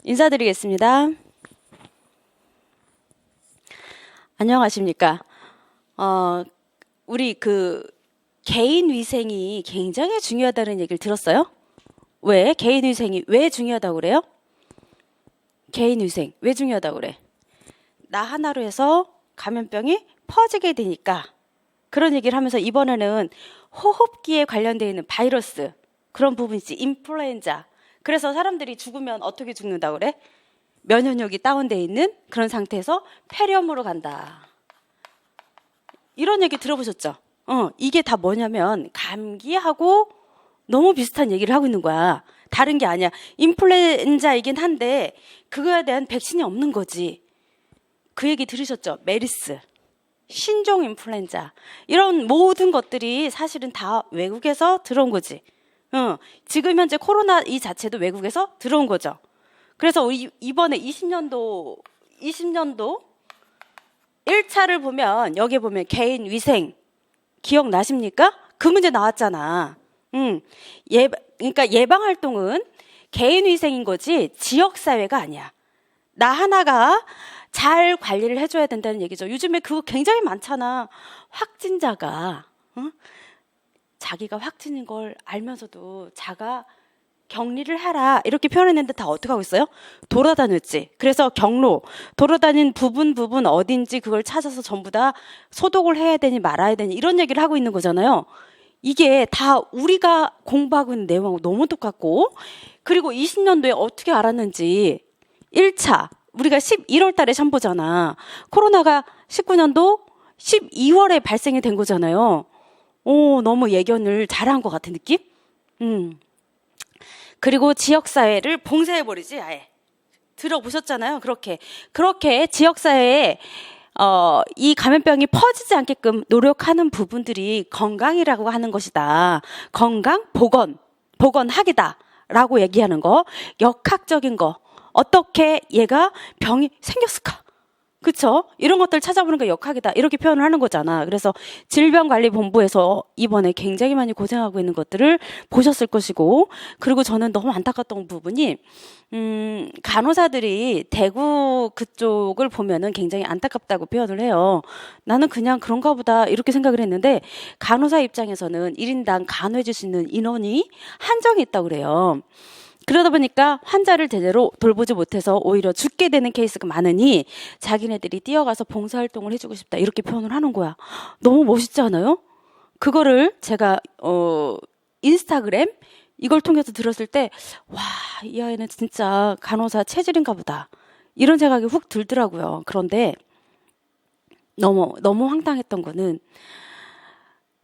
인사드리겠습니다. 안녕하십니까. 우리 개인 위생이 굉장히 중요하다는 얘기를 들었어요? 왜? 개인 위생이 왜 중요하다고 그래요? 개인 위생 왜 중요하다고 그래? 나 하나로 해서 감염병이 퍼지게 되니까. 그런 얘기를 하면서 이번에는 호흡기에 관련되어 있는 바이러스, 그런 부분이지. 인플루엔자. 그래서 사람들이 죽으면 어떻게 죽는다고 그래? 면역력이 다운되어 있는 그런 상태에서 폐렴으로 간다. 이런 얘기 들어보셨죠? 이게 다 뭐냐면 감기하고 너무 비슷한 얘기를 하고 있는 거야. 다른 게 아니야. 인플루엔자이긴 한데 그거에 대한 백신이 없는 거지. 그 얘기 들으셨죠? 메르스, 신종 인플루엔자, 이런 모든 것들이 사실은 다 외국에서 들어온 거지. 지금 현재 코로나 이 자체도 외국에서 들어온 거죠. 그래서 이번에 20년도 1차를 보면 여기에 보면 개인 위생 기억나십니까? 그 문제 나왔잖아. 그러니까 예방 활동은 개인 위생인 거지 지역사회가 아니야. 나 하나가 잘 관리를 해줘야 된다는 얘기죠. 요즘에 그거 굉장히 많잖아. 확진자가 자기가 확진인 걸 알면서도 자가 격리를 하라 이렇게 표현했는데 다 어떻게 하고 있어요? 돌아다녔지. 그래서 경로, 돌아다닌 부분 어딘지 그걸 찾아서 전부 다 소독을 해야 되니 말아야 되니 이런 얘기를 하고 있는 거잖아요. 이게 다 우리가 공부하고 있는 내용하고 너무 똑같고, 그리고 20년도에 어떻게 알았는지 1차 우리가 11월 달에 시험 보잖아. 코로나가 19년도 12월에 발생이 된 거잖아요. 너무 예견을 잘한 것 같은 느낌? 그리고 지역사회를 봉쇄해버리지, 아예. 들어보셨잖아요. 그렇게 지역사회에 이 감염병이 퍼지지 않게끔 노력하는 부분들이 건강이라고 하는 것이다. 건강, 보건학이다 라고 얘기하는 거. 역학적인 거. 어떻게 얘가 병이 생겼을까? 그쵸? 이런 것들 찾아보는 게 역학이다. 이렇게 표현을 하는 거잖아. 그래서 질병관리본부에서 이번에 굉장히 많이 고생하고 있는 것들을 보셨을 것이고, 그리고 저는 너무 안타까웠던 부분이, 간호사들이 대구 그쪽을 보면은 굉장히 안타깝다고 표현을 해요. 나는 그냥 그런가 보다 이렇게 생각을 했는데, 간호사 입장에서는 1인당 간호해줄 수 있는 인원이 한정이 있다고 그래요. 그러다 보니까 환자를 제대로 돌보지 못해서 오히려 죽게 되는 케이스가 많으니 자기네들이 뛰어가서 봉사활동을 해주고 싶다 이렇게 표현을 하는 거야. 너무 멋있지 않아요? 그거를 제가 인스타그램 이걸 통해서 들었을 때 와, 이 아이는 진짜 간호사 체질인가 보다 이런 생각이 훅 들더라고요. 그런데 너무 황당했던 거는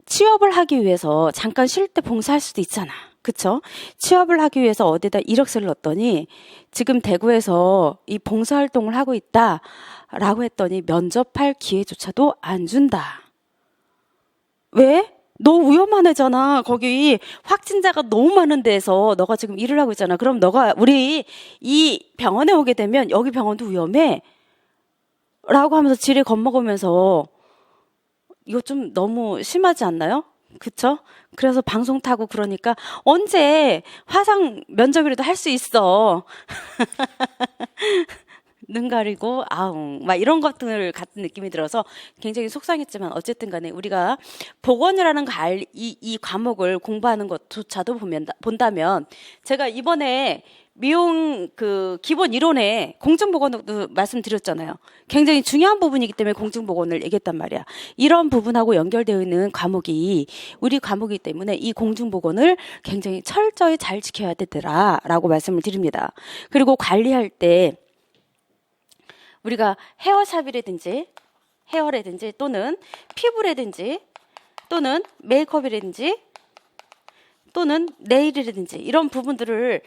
취업을 하기 위해서 잠깐 쉴 때 봉사할 수도 있잖아. 그쵸? 취업을 하기 위해서 어디다 이력서를 넣었더니 지금 대구에서 이 봉사활동을 하고 있다라고 했더니 면접할 기회조차도 안 준다. 왜? 너 위험한 애잖아. 거기 확진자가 너무 많은 데에서 너가 지금 일을 하고 있잖아. 그럼 너가 우리 이 병원에 오게 되면 여기 병원도 위험해. 라고 하면서 지레 겁먹으면서 이거 좀 너무 심하지 않나요? 그쵸? 그래서 방송 타고 그러니까 언제 화상 면접이라도 할 수 있어. 눈 가리고 아웅 막 이런 것들 같은 느낌이 들어서 굉장히 속상했지만 어쨌든 간에 우리가 보건이라는 이 과목을 공부하는 것조차도 본다면 제가 이번에 미용 기본 이론에 공중보건도 말씀드렸잖아요. 굉장히 중요한 부분이기 때문에 공중보건을 얘기했단 말이야. 이런 부분하고 연결되어 있는 과목이 우리 과목이기 때문에 이 공중보건을 굉장히 철저히 잘 지켜야 되더라라고 말씀을 드립니다. 그리고 관리할 때 우리가 헤어샵이라든지 또는 피부라든지 또는 메이크업이라든지 또는 네일이라든지 이런 부분들을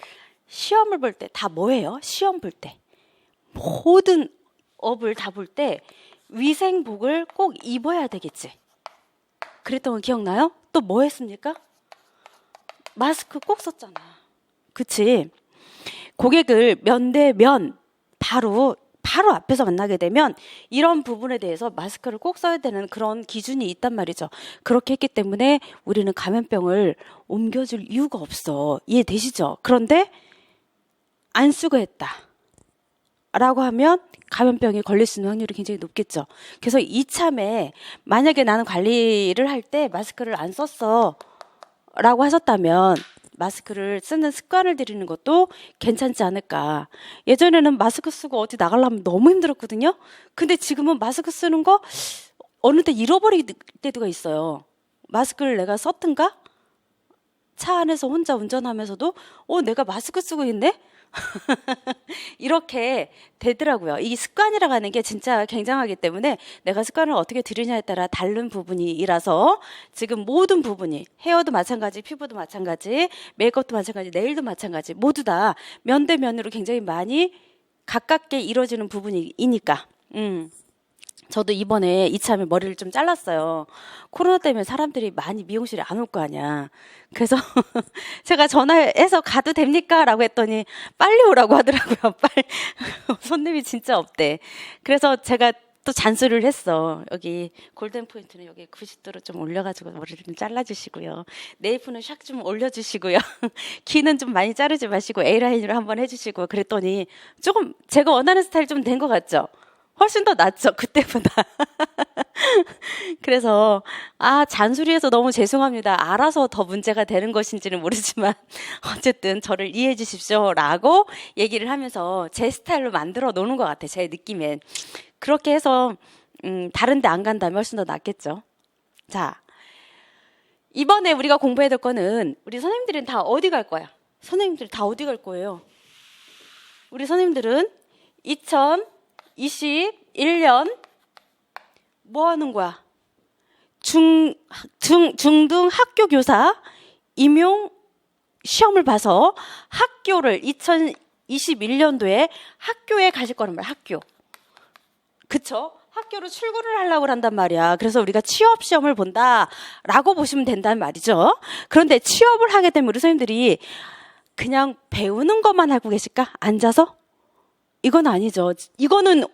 시험을 볼 때 다 뭐예요? 시험 볼 때 모든 업을 다 볼 때 위생복을 꼭 입어야 되겠지. 그랬던 거 기억나요? 또 뭐 했습니까? 마스크 꼭 썼잖아. 그치? 고객을 면대면 바로 앞에서 만나게 되면 이런 부분에 대해서 마스크를 꼭 써야 되는 그런 기준이 있단 말이죠. 그렇게 했기 때문에 우리는 감염병을 옮겨줄 이유가 없어. 이해되시죠? 그런데 안 쓰고 했다. 라고 하면 감염병이 걸릴 수 있는 확률이 굉장히 높겠죠. 그래서 이참에 만약에 나는 관리를 할 때 마스크를 안 썼어 라고 하셨다면 마스크를 쓰는 습관을 들이는 것도 괜찮지 않을까. 예전에는 마스크 쓰고 어디 나가려면 너무 힘들었거든요. 근데 지금은 마스크 쓰는 거 어느 때 잃어버릴 때가 있어요. 마스크를 내가 썼든가 차 안에서 혼자 운전하면서도 내가 마스크 쓰고 있네? 이렇게 되더라고요. 이 습관이라고 하는 게 진짜 굉장하기 때문에 내가 습관을 어떻게 들이냐에 따라 다른 부분이라서 지금 모든 부분이 헤어도 마찬가지, 피부도 마찬가지, 메이크업도 마찬가지, 네일도 마찬가지 모두 다 면대면으로 굉장히 많이 가깝게 이루어지는 부분이니까 저도 이번에 이참에 머리를 좀 잘랐어요. 코로나 때문에 사람들이 많이 미용실에 안 올 거 아니야. 그래서 제가 전화해서 가도 됩니까? 라고 했더니 빨리 오라고 하더라고요. 손님이 진짜 없대. 그래서 제가 또 잔소리를 했어. 여기 골든 포인트는 여기 90도로 좀 올려가지고 머리를 좀 잘라주시고요. 네이프는 샥 좀 올려주시고요. 귀는 좀 많이 자르지 마시고 A라인으로 한번 해주시고 그랬더니 조금 제가 원하는 스타일 좀 된 것 같죠? 훨씬 더 낫죠, 그때보다. 그래서 잔소리해서 너무 죄송합니다. 알아서 더 문제가 되는 것인지는 모르지만 어쨌든 저를 이해해 주십시오 라고 얘기를 하면서 제 스타일로 만들어 놓는 것 같아요. 제 느낌엔. 그렇게 해서 다른 데 안 간다면 훨씬 더 낫겠죠. 자, 이번에 우리가 공부해야 될 거는 우리 선생님들은 다 어디 갈 거야? 선생님들 다 어디 갈 거예요? 우리 선생님들은 2021년 뭐 하는 거야? 중등 학교 교사 임용 시험을 봐서 학교를 2021년도에 학교에 가실 거란 말이야. 학교. 그쵸? 학교로 출근을 하려고 한단 말이야. 그래서 우리가 취업 시험을 본다라고 보시면 된단 말이죠. 그런데 취업을 하게 되면 우리 선생님들이 그냥 배우는 것만 하고 계실까? 앉아서? 이건 아니죠. 이거는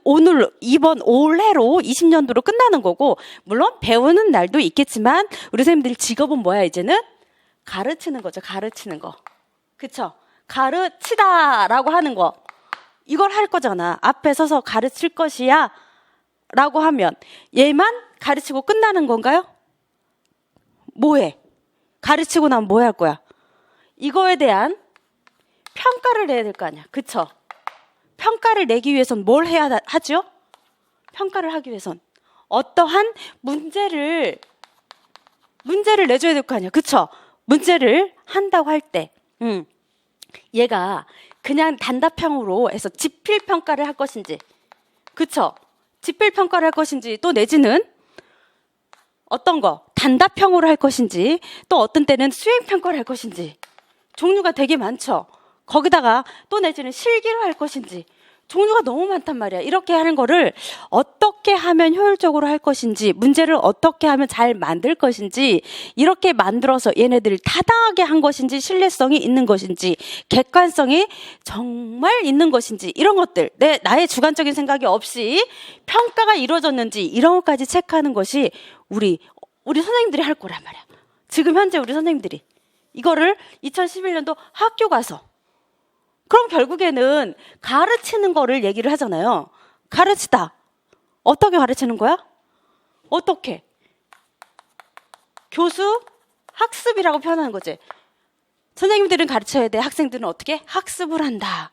이번 올해로 20년도로 끝나는 거고, 물론 배우는 날도 있겠지만 우리 선생님들 직업은 뭐야 이제는? 가르치는 거죠. 가르치는 거. 그쵸? 가르치다라고 하는 거. 이걸 할 거잖아. 앞에 서서 가르칠 것이야 라고 하면 얘만 가르치고 끝나는 건가요? 뭐해? 가르치고 나면 뭐 할 거야? 이거에 대한 평가를 내야 될 거 아니야. 그쵸? 평가를 내기 위해선 뭘 해야 하죠? 평가를 하기 위해선 어떠한 문제를 내줘야 될 거 아니야. 그쵸? 문제를 한다고 할 때 얘가 그냥 단답형으로 해서 지필평가를 할 것인지, 그쵸? 지필평가를 할 것인지, 또 내지는 어떤 거 단답형으로 할 것인지, 또 어떤 때는 수행평가를 할 것인지, 종류가 되게 많죠. 거기다가 또 내지는 실기로 할 것인지, 종류가 너무 많단 말이야. 이렇게 하는 거를 어떻게 하면 효율적으로 할 것인지, 문제를 어떻게 하면 잘 만들 것인지, 이렇게 만들어서 얘네들을 타당하게 한 것인지, 신뢰성이 있는 것인지, 객관성이 정말 있는 것인지, 이런 것들, 나의 주관적인 생각이 없이 평가가 이루어졌는지 이런 것까지 체크하는 것이 우리 선생님들이 할 거란 말이야. 지금 현재 우리 선생님들이 이거를 2011년도 학교 가서, 그럼 결국에는 가르치는 거를 얘기를 하잖아요. 가르치다. 어떻게 가르치는 거야? 어떻게? 교수, 학습이라고 표현하는 거지. 선생님들은 가르쳐야 돼. 학생들은 어떻게? 학습을 한다.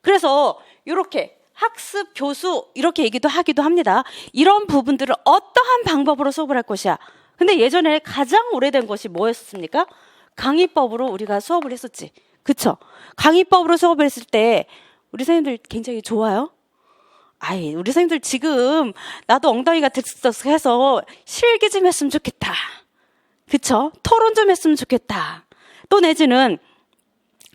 그래서 이렇게 학습, 교수 이렇게 얘기도 하기도 합니다. 이런 부분들을 어떠한 방법으로 수업을 할 것이야. 근데 예전에 가장 오래된 것이 뭐였습니까? 강의법으로 우리가 수업을 했었지. 그쵸? 강의법으로 수업을 했을 때 우리 선생님들 굉장히 좋아요. 우리 선생님들 지금 나도 엉덩이가 들썩해서 실기 좀 했으면 좋겠다. 그쵸? 토론 좀 했으면 좋겠다. 또 내지는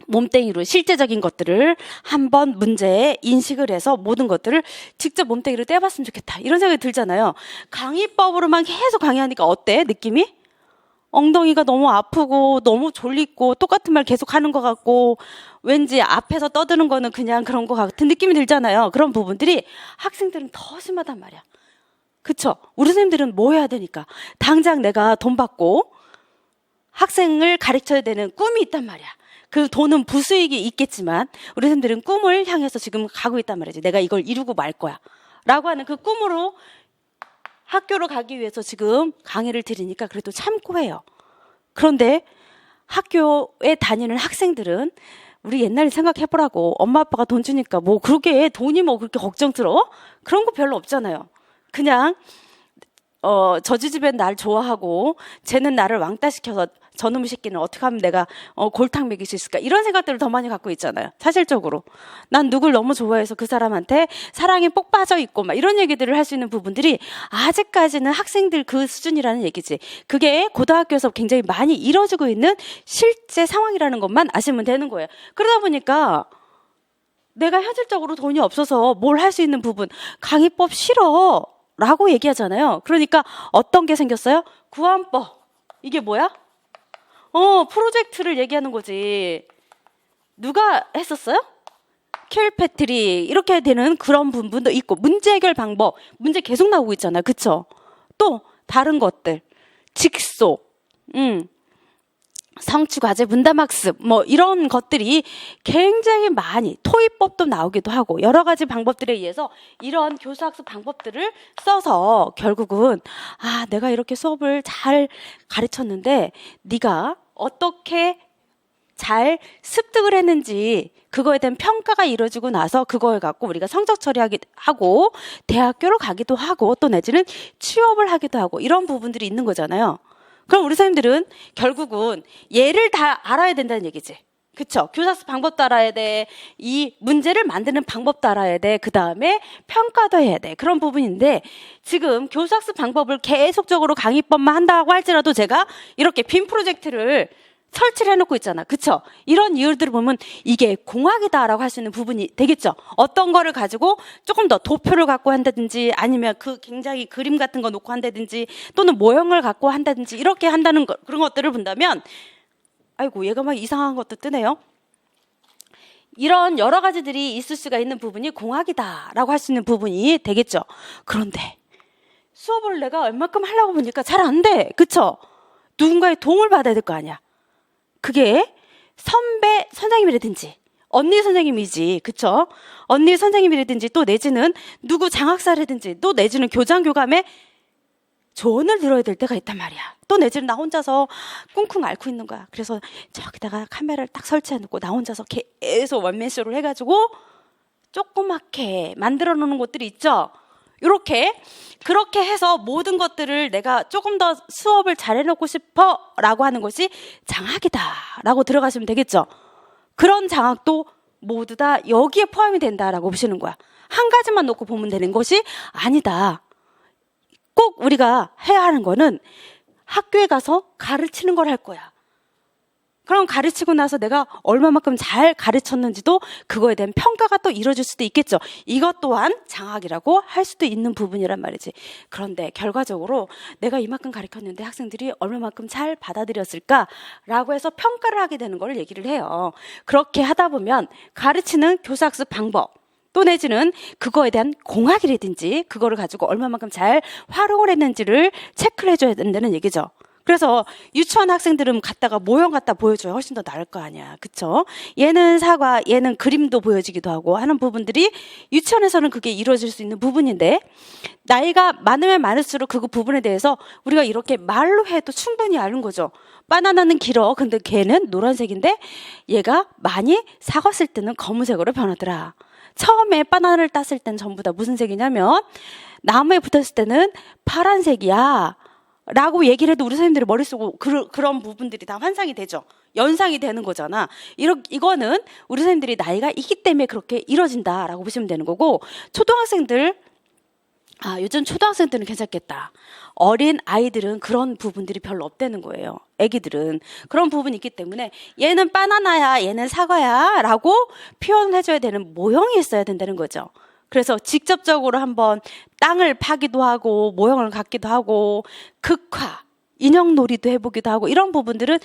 몸땡이로 실제적인 것들을 한번 문제에 인식을 해서 모든 것들을 직접 몸땡이로 떼봤으면 좋겠다. 이런 생각이 들잖아요. 강의법으로만 계속 강의하니까 어때? 느낌이? 엉덩이가 너무 아프고 너무 졸리고 똑같은 말 계속 하는 것 같고 왠지 앞에서 떠드는 거는 그냥 그런 것 같은 느낌이 들잖아요. 그런 부분들이 학생들은 더 심하단 말이야. 그쵸? 우리 선생님들은 뭐 해야 되니까 당장 내가 돈 받고 학생을 가르쳐야 되는 꿈이 있단 말이야. 그 돈은 부수익이 있겠지만 우리 선생님들은 꿈을 향해서 지금 가고 있단 말이지. 내가 이걸 이루고 말 거야 라고 하는 그 꿈으로 학교로 가기 위해서 지금 강의를 들으니까 그래도 참고해요. 그런데 학교에 다니는 학생들은 우리 옛날에 생각해보라고. 엄마 아빠가 돈 주니까 뭐 그렇게 돈이 뭐 그렇게 걱정스러워? 그런 거 별로 없잖아요. 그냥 저주집엔 날 좋아하고 쟤는 나를 왕따시켜서 저놈의 새끼는 어떻게 하면 내가 골탕 먹일 수 있을까? 이런 생각들을 더 많이 갖고 있잖아요. 사실적으로. 난 누굴 너무 좋아해서 그 사람한테 사랑에 뽁 빠져 있고 막 이런 얘기들을 할 수 있는 부분들이 아직까지는 학생들 그 수준이라는 얘기지. 그게 고등학교에서 굉장히 많이 이뤄지고 있는 실제 상황이라는 것만 아시면 되는 거예요. 그러다 보니까 내가 현실적으로 돈이 없어서 뭘 할 수 있는 부분, 강의법 싫어 라고 얘기하잖아요. 그러니까 어떤 게 생겼어요? 구한법. 이게 뭐야? 프로젝트를 얘기하는 거지. 누가 했었어요? 킬패트리 이렇게 되는 그런 부분도 있고, 문제 해결 방법, 문제 계속 나오고 있잖아요. 그쵸? 또 다른 것들, 직속, 성취과제 분담학습 뭐 이런 것들이 굉장히 많이, 토익법도 나오기도 하고 여러 가지 방법들에 의해서 이런 교수학습 방법들을 써서 결국은 내가 이렇게 수업을 잘 가르쳤는데 네가 어떻게 잘 습득을 했는지 그거에 대한 평가가 이루어지고 나서 그거에 갖고 우리가 성적 처리하고 대학교로 가기도 하고 또 내지는 취업을 하기도 하고 이런 부분들이 있는 거잖아요. 그럼 우리 선생님들은 결국은 얘를 다 알아야 된다는 얘기지. 그쵸? 교사학습 방법도 알아야 돼. 이 문제를 만드는 방법도 알아야 돼. 그 다음에 평가도 해야 돼. 그런 부분인데 지금 교사학습 방법을 계속적으로 강의법만 한다고 할지라도 제가 이렇게 빔 프로젝트를 설치를 해놓고 있잖아. 그쵸? 이런 이유들을 보면 이게 공학이다라고 할 수 있는 부분이 되겠죠? 어떤 거를 가지고 조금 더 도표를 갖고 한다든지 아니면 그 굉장히 그림 같은 거 놓고 한다든지 또는 모형을 갖고 한다든지 이렇게 한다는 거, 그런 것들을 본다면 아이고 얘가 막 이상한 것도 뜨네요. 이런 여러 가지들이 있을 수가 있는 부분이 공학이다라고 할 수 있는 부분이 되겠죠? 그런데 수업을 내가 얼마큼 하려고 보니까 잘 안 돼. 그쵸? 누군가의 도움을 받아야 될 거 아니야. 그게 선배 선생님이라든지 언니 선생님이지. 그쵸? 언니 선생님이라든지 또 내지는 누구 장학사라든지 또 내지는 교장 교감에 조언을 들어야 될 때가 있단 말이야. 또 내지는 나 혼자서 쿵쿵 앓고 있는 거야. 그래서 저기다가 카메라를 딱 설치해놓고 나 혼자서 계속 원맨쇼를 해가지고 조그맣게 만들어 놓는 곳들이 있죠. 그렇게 해서 모든 것들을 내가 조금 더 수업을 잘 해놓고 싶어 라고 하는 것이 장학이다 라고 들어가시면 되겠죠. 그런 장학도 모두 다 여기에 포함이 된다라고 보시는 거야. 한 가지만 놓고 보면 되는 것이 아니다. 꼭 우리가 해야 하는 거는 학교에 가서 가르치는 걸 할 거야. 그럼 가르치고 나서 내가 얼마만큼 잘 가르쳤는지도 그거에 대한 평가가 또 이루어질 수도 있겠죠. 이것 또한 장학이라고 할 수도 있는 부분이란 말이지. 그런데 결과적으로 내가 이만큼 가르쳤는데 학생들이 얼마만큼 잘 받아들였을까라고 해서 평가를 하게 되는 걸 얘기를 해요. 그렇게 하다 보면 가르치는 교사학습 방법 또 내지는 그거에 대한 공학이라든지 그거를 가지고 얼마만큼 잘 활용을 했는지를 체크를 해줘야 된다는 얘기죠. 그래서 유치원 학생들은 갔다가 모형 갖다 보여줘야 훨씬 더 나을 거 아니야. 그쵸? 얘는 사과, 얘는 그림도 보여지기도 하고 하는 부분들이 유치원에서는 그게 이루어질 수 있는 부분인데 나이가 많으면 많을수록 그 부분에 대해서 우리가 이렇게 말로 해도 충분히 아는 거죠. 바나나는 길어. 근데 걔는 노란색인데 얘가 많이 사갔을 때는 검은색으로 변하더라. 처음에 바나나를 땄을 땐 전부 다 무슨 색이냐면 나무에 붙었을 때는 파란색이야 라고 얘기를 해도 우리 선생님들의 머릿속으로 그런 부분들이 다 환상이 되죠. 연상이 되는 거잖아. 이거는 우리 선생님들이 나이가 있기 때문에 그렇게 이뤄진다라고 보시면 되는 거고 초등학생들 요즘 초등학생들은 괜찮겠다. 어린 아이들은 그런 부분들이 별로 없다는 거예요. 애기들은 그런 부분이 있기 때문에 얘는 바나나야 얘는 사과야 라고 표현을 해줘야 되는 모형이 있어야 된다는 거죠. 그래서 직접적으로 한번 땅을 파기도 하고 모형을 갖기도 하고 극화, 인형놀이도 해보기도 하고 이런 부분들은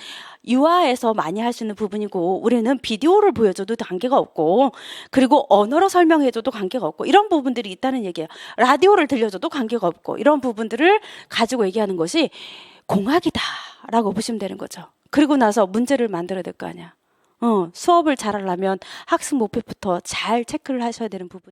유아에서 많이 할 수 있는 부분이고 우리는 비디오를 보여줘도 관계가 없고 그리고 언어로 설명해줘도 관계가 없고 이런 부분들이 있다는 얘기예요. 라디오를 들려줘도 관계가 없고 이런 부분들을 가지고 얘기하는 것이 공학이다라고 보시면 되는 거죠. 그리고 나서 문제를 만들어야 될 거 아니야. 수업을 잘하려면 학습 목표부터 잘 체크를 하셔야 되는 부분.